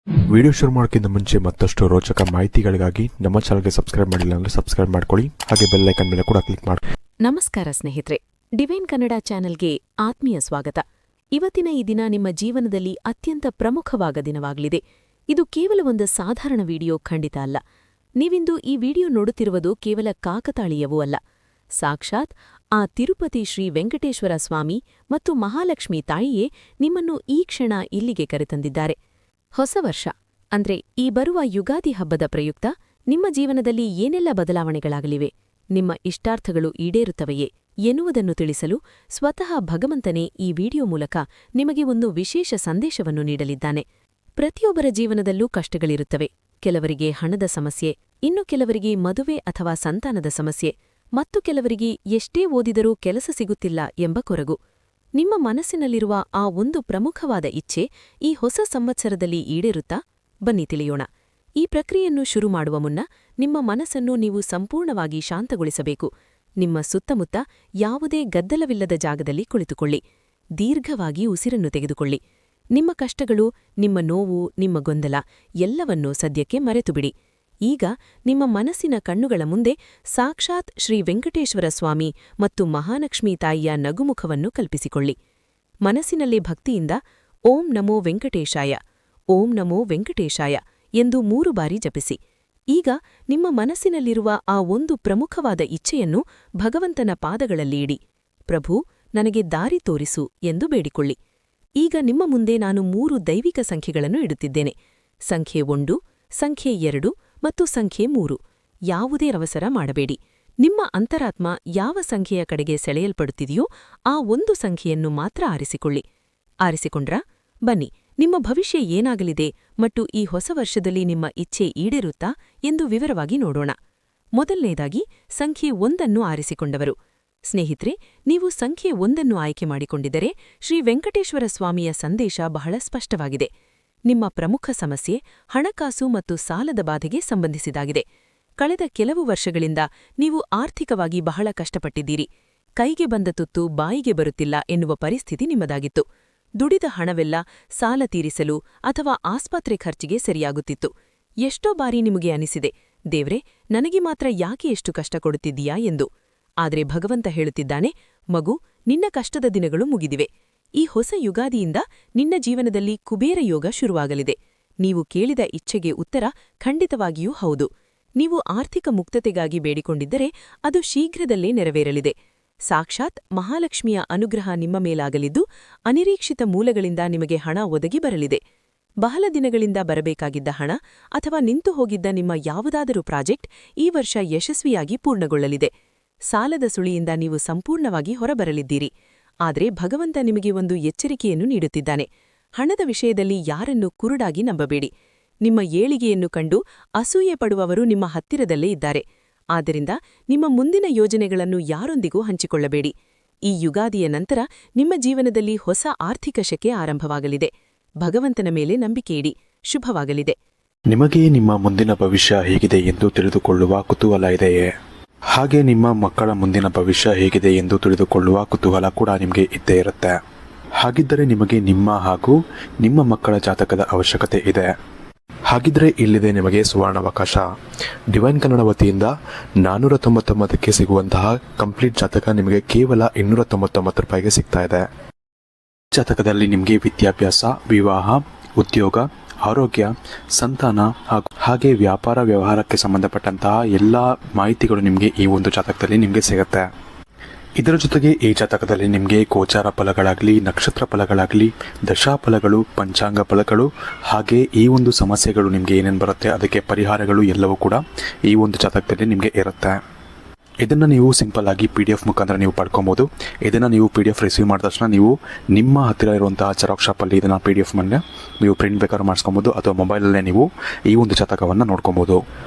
Video ಶುರು ಮಾಡೋಕ್ಕಿಂತ ಮುಂಚೆ ಮತ್ತಷ್ಟು ರೋಚಕ ಮಾಹಿತಿಗಳಿಗಾಗಿ ನಮ್ಮ ಚಾನಲ್ಗೆ ಸಬ್ಸ್ಕ್ರೈಬ್ ಮಾಡಿಲ್ಲ ಅಂದರೆ ಸಬ್ಸ್ಕ್ರೈಬ್ ಮಾಡ್ಕೊಳ್ಳಿ, ಹಾಗೆ ಬೆಲ್ ಐಕಾನ್ ಮೇಲೆ ಕೂಡ ಕ್ಲಿಕ್ ಮಾಡಿ. ನಮಸ್ಕಾರ ಸ್ನೇಹಿತರೆ, ಡಿವೈನ್ ಕನ್ನಡ ಚಾನೆಲ್ಗೆ ಆತ್ಮೀಯ ಸ್ವಾಗತ. ಇವತ್ತಿನ ಈ ದಿನ ನಿಮ್ಮ ಜೀವನದಲ್ಲಿ ಅತ್ಯಂತ ಪ್ರಮುಖವಾದ ದಿನವಾಗಲಿದೆ. ಇದು ಕೇವಲ ಒಂದು ಸಾಧಾರಣ ವಿಡಿಯೋ ಖಂಡಿತ ಅಲ್ಲ. ನೀವಿಂದು ಈ ವಿಡಿಯೋ ನೋಡುತ್ತಿರುವುದು ಕೇವಲ ಕಾಕತಾಳೀಯವೂ ಅಲ್ಲ. ಸಾಕ್ಷಾತ್ ಆ ತಿರುಪತಿ ಶ್ರೀ ವೆಂಕಟೇಶ್ವರ ಸ್ವಾಮಿ ಮತ್ತು ಮಹಾಲಕ್ಷ್ಮಿ ತಾಯಿಯೇ ನಿಮ್ಮನ್ನು ಈ ಕ್ಷಣ ಇಲ್ಲಿಗೆ ಕರೆತಂದಿದ್ದಾರೆ. ಹೊಸ ವರ್ಷ ಅಂದ್ರೆ ಈ ಬರುವ ಯುಗಾದಿ ಹಬ್ಬದ ಪ್ರಯುಕ್ತ ನಿಮ್ಮ ಜೀವನದಲ್ಲಿ ಏನೆಲ್ಲ ಬದಲಾವಣೆಗಳಾಗಲಿವೆ, ನಿಮ್ಮ ಇಷ್ಟಾರ್ಥಗಳು ಈಡೇರುತ್ತವೆಯೇ ಎನ್ನುವುದನ್ನು ತಿಳಿಸಲು ಸ್ವತಃ ಭಗವಂತನೇ ಈ ವಿಡಿಯೋ ಮೂಲಕ ನಿಮಗೆ ಒಂದು ವಿಶೇಷ ಸಂದೇಶವನ್ನು ನೀಡಲಿದ್ದಾನೆ. ಪ್ರತಿಯೊಬ್ಬರ ಜೀವನದಲ್ಲೂ ಕಷ್ಟಗಳಿರುತ್ತವೆ. ಕೆಲವರಿಗೆ ಹಣದ ಸಮಸ್ಯೆ, ಇನ್ನು ಕೆಲವರಿಗೆ ಮದುವೆ ಅಥವಾ ಸಂತಾನದ ಸಮಸ್ಯೆ, ಮತ್ತು ಕೆಲವರಿಗೆ ಎಷ್ಟೇ ಓದಿದರೂ ಕೆಲಸ ಸಿಗುತ್ತಿಲ್ಲ ಎಂಬ ಕೊರಗು. ನಿಮ್ಮ ಮನಸ್ಸಿನಲ್ಲಿರುವ ಆ ಒಂದು ಪ್ರಮುಖವಾದ ಇಚ್ಛೆ ಈ ಹೊಸ ಸಂವತ್ಸರದಲ್ಲಿ ಈಡೇರುತ್ತಾ? ಬನ್ನಿ ತಿಳಿಯೋಣ. ಈ ಪ್ರಕ್ರಿಯೆಯನ್ನು ಶುರು ಮಾಡುವ ಮುನ್ನ ನಿಮ್ಮ ಮನಸ್ಸನ್ನು ನೀವು ಸಂಪೂರ್ಣವಾಗಿ ಶಾಂತಗೊಳಿಸಬೇಕು. ನಿಮ್ಮ ಸುತ್ತಮುತ್ತ ಯಾವುದೇ ಗದ್ದಲವಿಲ್ಲದ ಜಾಗದಲ್ಲಿ ಕುಳಿತುಕೊಳ್ಳಿ. ದೀರ್ಘವಾಗಿ ಉಸಿರನ್ನು ತೆಗೆದುಕೊಳ್ಳಿ. ನಿಮ್ಮ ಕಷ್ಟಗಳು, ನಿಮ್ಮ ನೋವು, ನಿಮ್ಮ ಗೊಂದಲ ಎಲ್ಲವನ್ನೂ ಸದ್ಯಕ್ಕೆ ಮರೆತುಬಿಡಿ. ಈಗ ನಿಮ್ಮ ಮನಸ್ಸಿನ ಕಣ್ಣುಗಳ ಮುಂದೆ ಸಾಕ್ಷಾತ್ ಶ್ರೀ ವೆಂಕಟೇಶ್ವರ ಸ್ವಾಮಿ ಮತ್ತು ಮಹಾಲಕ್ಷ್ಮೀ ತಾಯಿಯ ನಗುಮುಖವನ್ನು ಕಲ್ಪಿಸಿಕೊಳ್ಳಿ. ಮನಸ್ಸಿನಲ್ಲಿ ಭಕ್ತಿಯಿಂದ ಓಂ ನಮೋ ವೆಂಕಟೇಶಾಯ, ಓಂ ನಮೋ ವೆಂಕಟೇಶಾಯ ಎಂದು 3 ಬಾರಿ ಜಪಿಸಿ. ಈಗ ನಿಮ್ಮ ಮನಸ್ಸಿನಲ್ಲಿರುವ ಆ ಒಂದು ಪ್ರಮುಖವಾದ ಇಚ್ಛೆಯನ್ನು ಭಗವಂತನ ಪಾದಗಳಲ್ಲಿ ಇಡಿ. ಪ್ರಭು, ನನಗೆ ದಾರಿ ತೋರಿಸು ಎಂದು ಬೇಡಿಕೊಳ್ಳಿ. ಈಗ ನಿಮ್ಮ ಮುಂದೆ ನಾನು 3 ದೈವಿಕ ಸಂಖ್ಯೆಗಳನ್ನು ಇಡುತ್ತಿದ್ದೇನೆ. ಸಂಖ್ಯೆ 1, ಸಂಖ್ಯೆ 2 ಮತ್ತು ಸಂಖ್ಯೆ 3. ಯಾವುದೇ ಅವಸರ ಮಾಡಬೇಡಿ. ನಿಮ್ಮ ಅಂತರಾತ್ಮ ಯಾವ ಸಂಖ್ಯೆಯ ಕಡೆಗೆ ಸೆಳೆಯಲ್ಪಡುತ್ತಿದೆಯೋ ಆ ಒಂದು ಸಂಖ್ಯೆಯನ್ನು ಮಾತ್ರ ಆರಿಸಿಕೊಳ್ಳಿ. ಆರಿಸಿಕೊಂಡ್ರಾ? ಬನ್ನಿ, ನಿಮ್ಮ ಭವಿಷ್ಯ ಏನಾಗಲಿದೆ ಮತ್ತು ಈ ಹೊಸ ವರ್ಷದಲ್ಲಿ ನಿಮ್ಮ ಇಚ್ಛೆ ಈಡೇರುತ್ತಾ ಎಂದು ವಿವರವಾಗಿ ನೋಡೋಣ. ಮೊದಲನೇದಾಗಿ ಸಂಖ್ಯೆ 1 ಆರಿಸಿಕೊಂಡವರು. ಸ್ನೇಹಿತರೆ, ನೀವು ಸಂಖ್ಯೆ 1 ಆಯ್ಕೆ ಮಾಡಿಕೊಂಡಿದ್ದರೆ ಶ್ರೀ ವೆಂಕಟೇಶ್ವರ ಸ್ವಾಮಿಯ ಸಂದೇಶ ಬಹಳ ಸ್ಪಷ್ಟವಾಗಿದೆ. ನಿಮ್ಮ ಪ್ರಮುಖ ಸಮಸ್ಯೆ ಹಣಕಾಸು ಮತ್ತು ಸಾಲದ ಬಾಧೆಗೆ ಸಂಬಂಧಿಸಿದಾಗಿದೆ. ಕಳೆದ ಕೆಲವು ವರ್ಷಗಳಿಂದ ನೀವು ಆರ್ಥಿಕವಾಗಿ ಬಹಳ ಕಷ್ಟಪಟ್ಟಿದ್ದೀರಿ. ಕೈಗೆ ಬಂದ ತುತ್ತು ಬಾಯಿಗೆ ಬರುತ್ತಿಲ್ಲ ಎನ್ನುವ ಪರಿಸ್ಥಿತಿ ನಿಮ್ಮದಾಗಿತ್ತು. ದುಡಿದ ಹಣವೆಲ್ಲ ಸಾಲ ತೀರಿಸಲು ಅಥವಾ ಆಸ್ಪತ್ರೆ ಖರ್ಚಿಗೆ ಸರಿಯಾಗುತ್ತಿತ್ತು. ಎಷ್ಟೋ ಬಾರಿ ನಿಮಗೆ ಅನಿಸಿದೆ, ದೇವ್ರೆ, ನನಗೆ ಮಾತ್ರ ಯಾಕೆ ಎಷ್ಟು ಕಷ್ಟ ಕೊಡುತ್ತಿದ್ದೀಯಾ ಎಂದು. ಆದರೆ ಭಗವಂತ ಹೇಳುತ್ತಿದ್ದಾನೆ, ಮಗು, ನಿನ್ನ ಕಷ್ಟದ ದಿನಗಳು ಮುಗಿದಿವೆ. ಈ ಹೊಸ ಯುಗಾದಿಯಿಂದ ನಿನ್ನ ಜೀವನದಲ್ಲಿ ಕುಬೇರ ಯೋಗ ಶುರುವಾಗಲಿದೆ. ನೀವು ಕೇಳಿದ ಇಚ್ಛೆಗೆ ಉತ್ತರ ಖಂಡಿತವಾಗಿಯೂ ಹೌದು. ನೀವು ಆರ್ಥಿಕ ಮುಕ್ತತೆಗಾಗಿ ಬೇಡಿಕೊಂಡಿದ್ದರೆ ಅದು ಶೀಘ್ರದಲ್ಲೇ ನೆರವೇರಲಿದೆ. ಸಾಕ್ಷಾತ್ ಮಹಾಲಕ್ಷ್ಮಿಯ ಅನುಗ್ರಹ ನಿಮ್ಮ ಮೇಲಾಗಲಿದ್ದು ಅನಿರೀಕ್ಷಿತ ಮೂಲಗಳಿಂದ ನಿಮಗೆ ಹಣ ಒದಗಿ ಬರಲಿದೆ. ಬಹಳ ದಿನಗಳಿಂದ ಬರಬೇಕಾಗಿದ್ದ ಹಣ ಅಥವಾ ನಿಂತು ಹೋಗಿದ್ದ ನಿಮ್ಮ ಯಾವುದಾದರೂ ಪ್ರಾಜೆಕ್ಟ್ ಈ ವರ್ಷ ಯಶಸ್ವಿಯಾಗಿ ಪೂರ್ಣಗೊಳ್ಳಲಿದೆ. ಸಾಲದ ಸುಳಿಯಿಂದ ನೀವು ಸಂಪೂರ್ಣವಾಗಿ ಹೊರಬರಲಿದ್ದೀರಿ. ಆದರೆ ಭಗವಂತ ನಿಮಗೆ ಒಂದು ಎಚ್ಚರಿಕೆಯನ್ನು ನೀಡುತ್ತಿದ್ದಾನೆ. ಹಣದ ವಿಷಯದಲ್ಲಿ ಯಾರನ್ನೂ ಕುರುಡಾಗಿ ನಂಬಬೇಡಿ. ನಿಮ್ಮ ಏಳಿಗೆಯನ್ನು ಕಂಡು ಅಸೂಯೆ ಪಡುವವರು ನಿಮ್ಮ ಹತ್ತಿರದಲ್ಲೇ ಇದ್ದಾರೆ. ಆದ್ದರಿಂದ ನಿಮ್ಮ ಮುಂದಿನ ಯೋಜನೆಗಳನ್ನು ಯಾರೊಂದಿಗೂ ಹಂಚಿಕೊಳ್ಳಬೇಡಿ. ಈ ಯುಗಾದಿಯ ನಂತರ ನಿಮ್ಮ ಜೀವನದಲ್ಲಿ ಹೊಸ ಆರ್ಥಿಕ ಶಕೆ ಆರಂಭವಾಗಲಿದೆ. ಭಗವಂತನ ಮೇಲೆ ನಂಬಿಕೆಯಿಡಿ. ಶುಭವಾಗಲಿದೆ. ನಿಮಗೆ ನಿಮ್ಮ ಮುಂದಿನ ಭವಿಷ್ಯ ಹೇಗಿದೆ ಎಂದು ತಿಳಿದುಕೊಳ್ಳುವ ಕುತೂಹಲ ಇದೆಯೇ? ಹಾಗೆ ನಿಮ್ಮ ಮಕ್ಕಳ ಮುಂದಿನ ಭವಿಷ್ಯ ಹೇಗಿದೆ ಎಂದು ತಿಳಿದುಕೊಳ್ಳುವ ಕುತೂಹಲ ಕೂಡ ನಿಮಗೆ ಇದ್ದೇ ಇರುತ್ತೆ. ಹಾಗಿದ್ದರೆ ನಿಮಗೆ ನಿಮ್ಮ ಹಾಗೂ ನಿಮ್ಮ ಮಕ್ಕಳ ಜಾತಕದ ಅವಶ್ಯಕತೆ ಇದೆ. ಹಾಗಿದ್ರೆ ಇಲ್ಲಿದೆ ನಿಮಗೆ ಸುವರ್ಣಾವಕಾಶ. ಡಿವೈನ್ ಕನ್ನಡ ವತಿಯಿಂದ 499ಕ್ಕೆ ಸಿಗುವಂತಹ ಕಂಪ್ಲೀಟ್ ಜಾತಕ ನಿಮಗೆ ಕೇವಲ 299 ರೂಪಾಯಿಗೆ ಸಿಗ್ತಾ ಇದೆ. ಜಾತಕದಲ್ಲಿ ನಿಮಗೆ ವಿದ್ಯಾಭ್ಯಾಸ, ವಿವಾಹ, ಉದ್ಯೋಗ, ಆರೋಗ್ಯ, ಸಂತಾನ ಹಾಗೆ ವ್ಯಾಪಾರ ವ್ಯವಹಾರಕ್ಕೆ ಸಂಬಂಧಪಟ್ಟಂತಹ ಎಲ್ಲ ಮಾಹಿತಿಗಳು ನಿಮಗೆ ಈ ಒಂದು ಜಾತಕದಲ್ಲಿ ನಿಮಗೆ ಸಿಗುತ್ತೆ. ಇದರ ಜೊತೆಗೆ ಈ ಜಾತಕದಲ್ಲಿ ನಿಮಗೆ ಗೋಚಾರ ಫಲಗಳಾಗಲಿ, ನಕ್ಷತ್ರ ಫಲಗಳಾಗಲಿ, ದಶಾಫಲಗಳು, ಪಂಚಾಂಗ ಫಲಗಳು ಹಾಗೆ ಈ ಒಂದು ಸಮಸ್ಯೆಗಳು ನಿಮಗೆ ಏನೇನು ಬರುತ್ತೆ ಅದಕ್ಕೆ ಪರಿಹಾರಗಳು ಎಲ್ಲವೂ ಕೂಡ ಈ ಒಂದು ಜಾತಕದಲ್ಲಿ ನಿಮಗೆ ಇರುತ್ತೆ. ಇದನ್ನು ನೀವು ಸಿಂಪಲ್ ಆಗಿ PDF ಮುಖಾಂತರ ನೀವು ಪಡ್ಕೊಬೋದು. ಇದನ್ನು ನೀವು PDF ರಿಸೀವ್ ಮಾಡಿದ ತಕ್ಷಣ ನೀವು ನಿಮ್ಮ ಹತ್ತಿರ ಇರುವಂತಹ ಜೆರಾಕ್ಸ್ ಶಾಪಲ್ಲಿ ಇದನ್ನು PDF ಮೇಲೆ ನೀವು ಪ್ರಿಂಟ್ ಬೇಕಾದ್ರೂ ಮಾಡಿಸ್ಕೊಬೋದು ಅಥವಾ ಮೊಬೈಲಲ್ಲೇ ನೀವು ಈ ಒಂದು ಜಾತಕವನ್ನು ನೋಡ್ಕೊಬೋದು.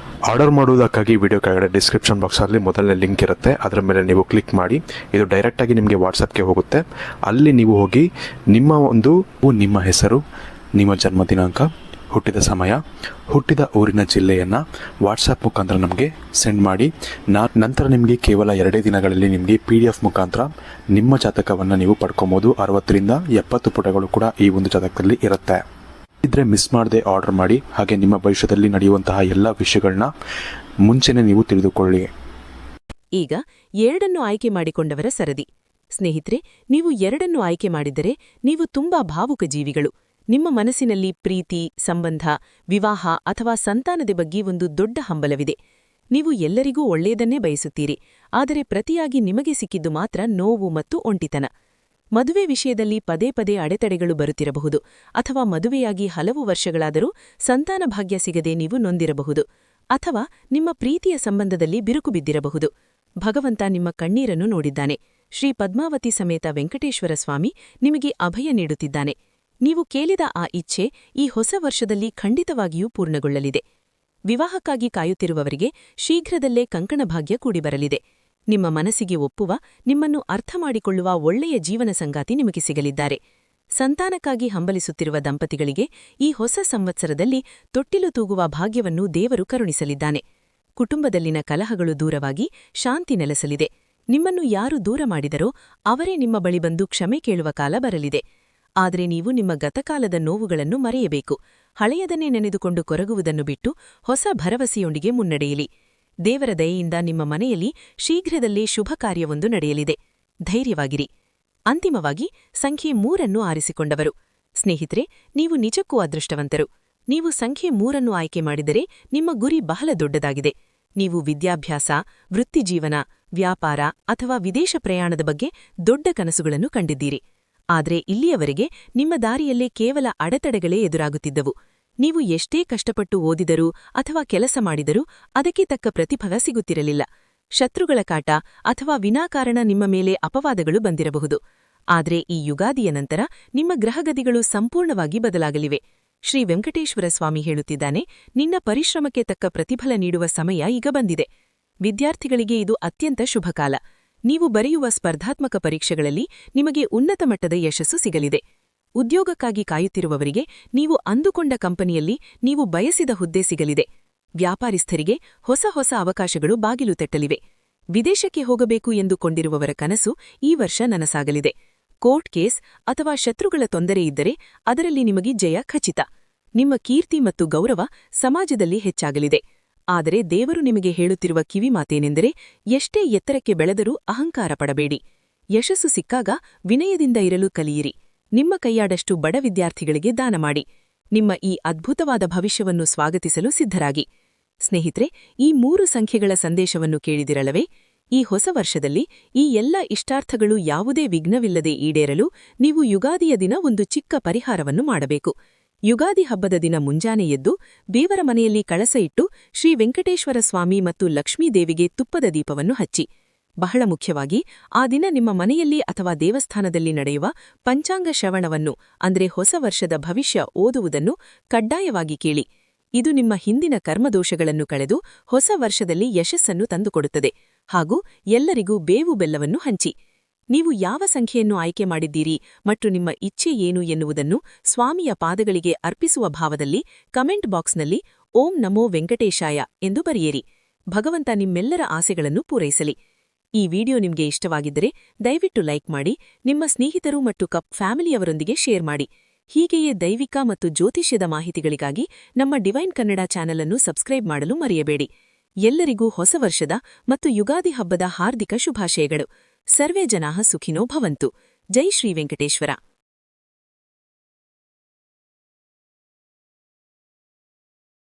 ಆರ್ಡರ್ ಮಾಡುವುದಕ್ಕಾಗಿ ವಿಡಿಯೋ ಕೆಳಗಡೆ ಡಿಸ್ಕ್ರಿಪ್ಷನ್ ಬಾಕ್ಸಲ್ಲಿ ಮೊದಲನೇ ಲಿಂಕ್ ಇರುತ್ತೆ. ಅದರ ಮೇಲೆ ನೀವು ಕ್ಲಿಕ್ ಮಾಡಿ ಇದು ಡೈರೆಕ್ಟಾಗಿ ನಿಮಗೆ ವಾಟ್ಸಪ್ಗೆ ಹೋಗುತ್ತೆ. ಅಲ್ಲಿ ನೀವು ಹೋಗಿ ನಿಮ್ಮ ಹೆಸರು, ನಿಮ್ಮ ಜನ್ಮ ದಿನಾಂಕ, ಹುಟ್ಟಿದ ಸಮಯ, ಹುಟ್ಟಿದ ಊರಿನ ಜಿಲ್ಲೆಯನ್ನು ವಾಟ್ಸಪ್ ಮುಖಾಂತರ ನಮಗೆ ಸೆಂಡ್ ಮಾಡಿ. ನಂತರ ನಿಮಗೆ ಕೇವಲ 2 ದಿನಗಳಲ್ಲಿ ನಿಮಗೆ PDF ಮುಖಾಂತರ ನಿಮ್ಮ ಜಾತಕವನ್ನು ನೀವು ಪಡ್ಕೊಬೋದು. 60ರಿಂದ 70 ಪುಟಗಳು ಕೂಡ ಈ ಒಂದು ಜಾತಕದಲ್ಲಿ ಇರುತ್ತೆ. ಇದ್ರೆ ಮಿಸ್ ಮಾಡದೆ ಆರ್ಡರ್ ಮಾಡಿ. ಹಾಗೆ ನಿಮ್ಮ ಭವಿಷ್ಯದಲ್ಲಿ ನಡೆಯುವಂತಹ ಎಲ್ಲ ವಿಷಯಗಳನ್ನ ಮುಂಚೆನೇ ನೀವು ತಿಳಿದುಕೊಳ್ಳಿ. ಈಗ 2 ಆಯ್ಕೆ ಮಾಡಿಕೊಂಡವರ ಸರದಿ. ಸ್ನೇಹಿತರೆ, ನೀವು 2 ಆಯ್ಕೆ ಮಾಡಿದ್ದರೆ ನೀವು ತುಂಬಾ ಭಾವುಕ ಜೀವಿಗಳು. ನಿಮ್ಮ ಮನಸ್ಸಿನಲ್ಲಿ ಪ್ರೀತಿ, ಸಂಬಂಧ, ವಿವಾಹ ಅಥವಾ ಸಂತಾನದ ಬಗ್ಗೆ ಒಂದು ದೊಡ್ಡ ಹಂಬಲವಿದೆ. ನೀವು ಎಲ್ಲರಿಗೂ ಒಳ್ಳೆಯದನ್ನೇ ಬಯಸುತ್ತೀರಿ, ಆದರೆ ಪ್ರತಿಯಾಗಿ ನಿಮಗೆ ಸಿಕ್ಕಿದ್ದು ಮಾತ್ರ ನೋವು ಮತ್ತು ಒಂಟಿತನ. ಮದುವೆ ವಿಷಯದಲ್ಲಿ ಪದೇ ಪದೇ ಅಡೆತಡೆಗಳು ಬರುತ್ತಿರಬಹುದು, ಅಥವಾ ಮದುವೆಯಾಗಿ ಹಲವು ವರ್ಷಗಳಾದರೂ ಸಂತಾನ ಭಾಗ್ಯ ಸಿಗದೆ ನೀವು ನೊಂದಿರಬಹುದು, ಅಥವಾ ನಿಮ್ಮ ಪ್ರೀತಿಯ ಸಂಬಂಧದಲ್ಲಿ ಬಿರುಕು ಬಿದ್ದಿರಬಹುದು. ಭಗವಂತ ನಿಮ್ಮ ಕಣ್ಣೀರನ್ನು ನೋಡಿದ್ದಾನೆ. ಶ್ರೀ ಪದ್ಮಾವತಿ ಸಮೇತ ವೆಂಕಟೇಶ್ವರ ಸ್ವಾಮಿ ನಿಮಗೆ ಅಭಯ ನೀಡುತ್ತಿದ್ದಾನೆ. ನೀವು ಕೇಳಿದ ಆ ಇಚ್ಛೆ ಈ ಹೊಸ ವರ್ಷದಲ್ಲಿ ಖಂಡಿತವಾಗಿಯೂ ಪೂರ್ಣಗೊಳ್ಳಲಿದೆ. ವಿವಾಹಕ್ಕಾಗಿ ಕಾಯುತ್ತಿರುವವರಿಗೆ ಶೀಘ್ರದಲ್ಲೇ ಕಂಕಣ ಭಾಗ್ಯ ಕೂಡಿಬರಲಿದೆ. ನಿಮ್ಮ ಮನಸ್ಸಿಗೆ ಒಪ್ಪುವ, ನಿಮ್ಮನ್ನು ಅರ್ಥ ಮಾಡಿಕೊಳ್ಳುವ ಒಳ್ಳೆಯ ಜೀವನ ಸಂಗಾತಿ ನಿಮಗೆ ಸಿಗಲಿದ್ದಾರೆ. ಸಂತಾನಕ್ಕಾಗಿ ಹಂಬಲಿಸುತ್ತಿರುವ ದಂಪತಿಗಳಿಗೆ ಈ ಹೊಸ ಸಂವತ್ಸರದಲ್ಲಿ ತೊಟ್ಟಿಲು ತೂಗುವ ಭಾಗ್ಯವನ್ನು ದೇವರು ಕರುಣಿಸಲಿದ್ದಾನೆ. ಕುಟುಂಬದಲ್ಲಿನ ಕಲಹಗಳು ದೂರವಾಗಿ ಶಾಂತಿ ನೆಲೆಸಲಿದೆ. ನಿಮ್ಮನ್ನು ಯಾರು ದೂರ ಮಾಡಿದರೋ ಅವರೇ ನಿಮ್ಮ ಬಳಿ ಬಂದು ಕ್ಷಮೆ ಕೇಳುವ ಕಾಲ ಬರಲಿದೆ. ಆದರೆ ನೀವು ನಿಮ್ಮ ಗತಕಾಲದ ನೋವುಗಳನ್ನು ಮರೆಯಬೇಕು. ಹಳೆಯದನ್ನೇ ನೆನೆದುಕೊಂಡು ಕೊರಗುವುದನ್ನು ಬಿಟ್ಟು ಹೊಸ ಭರವಸೆಯೊಂದಿಗೆ ಮುನ್ನಡೆಯಲಿ. ದೇವರ ದಯೆಯಿಂದ ನಿಮ್ಮ ಮನೆಯಲ್ಲಿ ಶೀಘ್ರದಲ್ಲೇ ಶುಭ ಕಾರ್ಯವೊಂದು ನಡೆಯಲಿದೆ. ಧೈರ್ಯವಾಗಿರಿ. ಅಂತಿಮವಾಗಿ ಸಂಖ್ಯೆ 3 ಆರಿಸಿಕೊಂಡವರು. ಸ್ನೇಹಿತರೆ, ನೀವು ನಿಜಕ್ಕೂ ಅದೃಷ್ಟವಂತರು. ನೀವು ಸಂಖ್ಯೆ 3 ಆಯ್ಕೆ ಮಾಡಿದರೆ ನಿಮ್ಮ ಗುರಿ ಬಹಳ ದೊಡ್ಡದಾಗಿದೆ. ನೀವು ವಿದ್ಯಾಭ್ಯಾಸ, ವೃತ್ತಿಜೀವನ, ವ್ಯಾಪಾರ ಅಥವಾ ವಿದೇಶ ಪ್ರಯಾಣದ ಬಗ್ಗೆ ದೊಡ್ಡ ಕನಸುಗಳನ್ನು ಕಂಡಿದ್ದೀರಿ. ಆದರೆ ಇಲ್ಲಿಯವರೆಗೆ ನಿಮ್ಮ ದಾರಿಯಲ್ಲೇ ಕೇವಲ ಅಡೆತಡೆಗಳೇ ಎದುರಾಗುತ್ತಿದ್ದವು. ನೀವು ಎಷ್ಟೇ ಕಷ್ಟಪಟ್ಟು ಓದಿದರೂ ಅಥವಾ ಕೆಲಸ ಮಾಡಿದರೂ ಅದಕ್ಕೆ ತಕ್ಕ ಪ್ರತಿಫಲ ಸಿಗುತ್ತಿರಲಿಲ್ಲ. ಶತ್ರುಗಳ ಕಾಟ ಅಥವಾ ವಿನಾಕಾರಣ ನಿಮ್ಮ ಮೇಲೆ ಅಪವಾದಗಳು ಬಂದಿರಬಹುದು. ಆದರೆ ಈ ಯುಗಾದಿಯ ನಂತರ ನಿಮ್ಮ ಗ್ರಹಗತಿಗಳು ಸಂಪೂರ್ಣವಾಗಿ ಬದಲಾಗಲಿವೆ. ಶ್ರೀ ವೆಂಕಟೇಶ್ವರ ಸ್ವಾಮಿ ಹೇಳುತ್ತಿದ್ದಾನೆ, ನಿನ್ನ ಪರಿಶ್ರಮಕ್ಕೆ ತಕ್ಕ ಪ್ರತಿಫಲ ನೀಡುವ ಸಮಯ ಈಗ ಬಂದಿದೆ. ವಿದ್ಯಾರ್ಥಿಗಳಿಗೆ ಇದು ಅತ್ಯಂತ ಶುಭಕಾಲ. ನೀವು ಬರೆಯುವ ಸ್ಪರ್ಧಾತ್ಮಕ ಪರೀಕ್ಷೆಗಳಲ್ಲಿ ನಿಮಗೆ ಉನ್ನತ ಮಟ್ಟದ ಯಶಸ್ಸು ಸಿಗಲಿದೆ. ಉದ್ಯೋಗಕ್ಕಾಗಿ ಕಾಯುತ್ತಿರುವವರಿಗೆ ನೀವು ಅಂದುಕೊಂಡ ಕಂಪನಿಯಲ್ಲಿ ನೀವು ಬಯಸಿದ ಹುದ್ದೆ ಸಿಗಲಿದೆ. ವ್ಯಾಪಾರಿಸ್ಥರಿಗೆ ಹೊಸ ಹೊಸ ಅವಕಾಶಗಳು ಬಾಗಿಲು ತಟ್ಟಲಿವೆ. ವಿದೇಶಕ್ಕೆ ಹೋಗಬೇಕು ಎಂದುಕೊಂಡಿರುವವರ ಕನಸು ಈ ವರ್ಷ ನನಸಾಗಲಿದೆ. ಕೋರ್ಟ್ ಕೇಸ್ ಅಥವಾ ಶತ್ರುಗಳ ತೊಂದರೆಯಿದ್ದರೆ ಅದರಲ್ಲಿ ನಿಮಗೆ ಜಯ ಖಚಿತ. ನಿಮ್ಮ ಕೀರ್ತಿ ಮತ್ತು ಗೌರವ ಸಮಾಜದಲ್ಲಿ ಹೆಚ್ಚಾಗಲಿದೆ. ಆದರೆ ದೇವರು ನಿಮಗೆ ಹೇಳುತ್ತಿರುವ ಕಿವಿಮಾತೇನೆಂದರೆ, ಎಷ್ಟೇ ಎತ್ತರಕ್ಕೆ ಬೆಳೆದರೂ ಅಹಂಕಾರ ಪಡಬೇಡಿ. ಯಶಸ್ಸು ಸಿಕ್ಕಾಗ ವಿನಯದಿಂದ ಇರಲು ಕಲಿಯಿರಿ. ನಿಮ್ಮ ಕೈಯಾಡಷ್ಟು ಬಡ ವಿದ್ಯಾರ್ಥಿಗಳಿಗೆ ದಾನ ಮಾಡಿ. ನಿಮ್ಮ ಈ ಅದ್ಭುತವಾದ ಭವಿಷ್ಯವನ್ನು ಸ್ವಾಗತಿಸಲು ಸಿದ್ಧರಾಗಿ. ಸ್ನೇಹಿತರೆ, ಈ 3 ಸಂಖ್ಯೆಗಳ ಸಂದೇಶವನ್ನು ಕೇಳಿದಿರಲ್ಲವೇ? ಈ ಹೊಸ ವರ್ಷದಲ್ಲಿ ಈ ಎಲ್ಲ ಇಷ್ಟಾರ್ಥಗಳು ಯಾವುದೇ ವಿಘ್ನವಿಲ್ಲದೆ ಈಡೇರಲು ನೀವು ಯುಗಾದಿಯ ದಿನ ಒಂದು ಚಿಕ್ಕ ಪರಿಹಾರವನ್ನು ಮಾಡಬೇಕು. ಯುಗಾದಿ ಹಬ್ಬದ ದಿನ ಮುಂಜಾನೆ ಎದ್ದು ದೇವರ ಮನೆಯಲ್ಲಿ ಕಳಸ ಇಟ್ಟು ಶ್ರೀ ವೆಂಕಟೇಶ್ವರ ಸ್ವಾಮಿ ಮತ್ತು ಲಕ್ಷ್ಮೀದೇವಿಗೆ ತುಪ್ಪದ ದೀಪವನ್ನು ಹಚ್ಚಿ. ಬಹಳ ಮುಖ್ಯವಾಗಿ ಆ ದಿನ ನಿಮ್ಮ ಮನೆಯಲ್ಲಿ ಅಥವಾ ದೇವಸ್ಥಾನದಲ್ಲಿ ನಡೆಯುವ ಪಂಚಾಂಗ ಶ್ರವಣವನ್ನು ಅಂದರೆ ಹೊಸ ವರ್ಷದ ಭವಿಷ್ಯ ಓದುವುದನ್ನು ಕಡ್ಡಾಯವಾಗಿ ಕೇಳಿ. ಇದು ನಿಮ್ಮ ಹಿಂದಿನ ಕರ್ಮದೋಷಗಳನ್ನು ಕಳೆದು ಹೊಸ ವರ್ಷದಲ್ಲಿ ಯಶಸ್ಸನ್ನು ತಂದುಕೊಡುತ್ತದೆ. ಹಾಗೂ ಎಲ್ಲರಿಗೂ ಬೇವು ಬೆಲ್ಲವನ್ನು ಹಂಚಿ. ನೀವು ಯಾವ ಸಂಖ್ಯೆಯನ್ನು ಆಯ್ಕೆ ಮಾಡಿದ್ದೀರಿ ಮತ್ತು ನಿಮ್ಮ ಇಚ್ಛೆ ಏನು ಎನ್ನುವುದನ್ನು ಸ್ವಾಮಿಯ ಪಾದಗಳಿಗೆ ಅರ್ಪಿಸುವ ಭಾವದಲ್ಲಿ ಕಮೆಂಟ್ ಬಾಕ್ಸ್ನಲ್ಲಿ ಓಂ ನಮೋ ವೆಂಕಟೇಶಾಯ ಎಂದು ಬರೆಯಿರಿ. ಭಗವಂತ ನಿಮ್ಮೆಲ್ಲರ ಆಸೆಗಳನ್ನು ಪೂರೈಸಲಿ. ಈ ವಿಡಿಯೋ ನಿಮಗೆ ಇಷ್ಟವಾಗಿದ್ದರೆ ದಯವಿಟ್ಟು ಲೈಕ್ ಮಾಡಿ, ನಿಮ್ಮ ಸ್ನೇಹಿತರು ಮತ್ತು ಫ್ಯಾಮಿಲಿಯವರೊಂದಿಗೆ ಶೇರ್ ಮಾಡಿ. ಹೀಗೆಯೇ ದೈವಿಕ ಮತ್ತು ಜ್ಯೋತಿಷ್ಯದ ಮಾಹಿತಿಗಳಿಗಾಗಿ ನಮ್ಮ ಡಿವೈನ್ ಕನ್ನಡ ಚಾನೆಲ್ ಅನ್ನು ಸಬ್ಸ್ಕ್ರೈಬ್ ಮಾಡಲು ಮರೆಯಬೇಡಿ. ಎಲ್ಲರಿಗೂ ಹೊಸ ವರ್ಷದ ಮತ್ತು ಯುಗಾದಿ ಹಬ್ಬದ ಹಾರ್ದಿಕ ಶುಭಾಶಯಗಳು. ಸರ್ವೇ ಜನಾಃ ಸುಖಿನೋ ಭವಂತು. ಜೈ ಶ್ರೀ ವೆಂಕಟೇಶ್ವರ.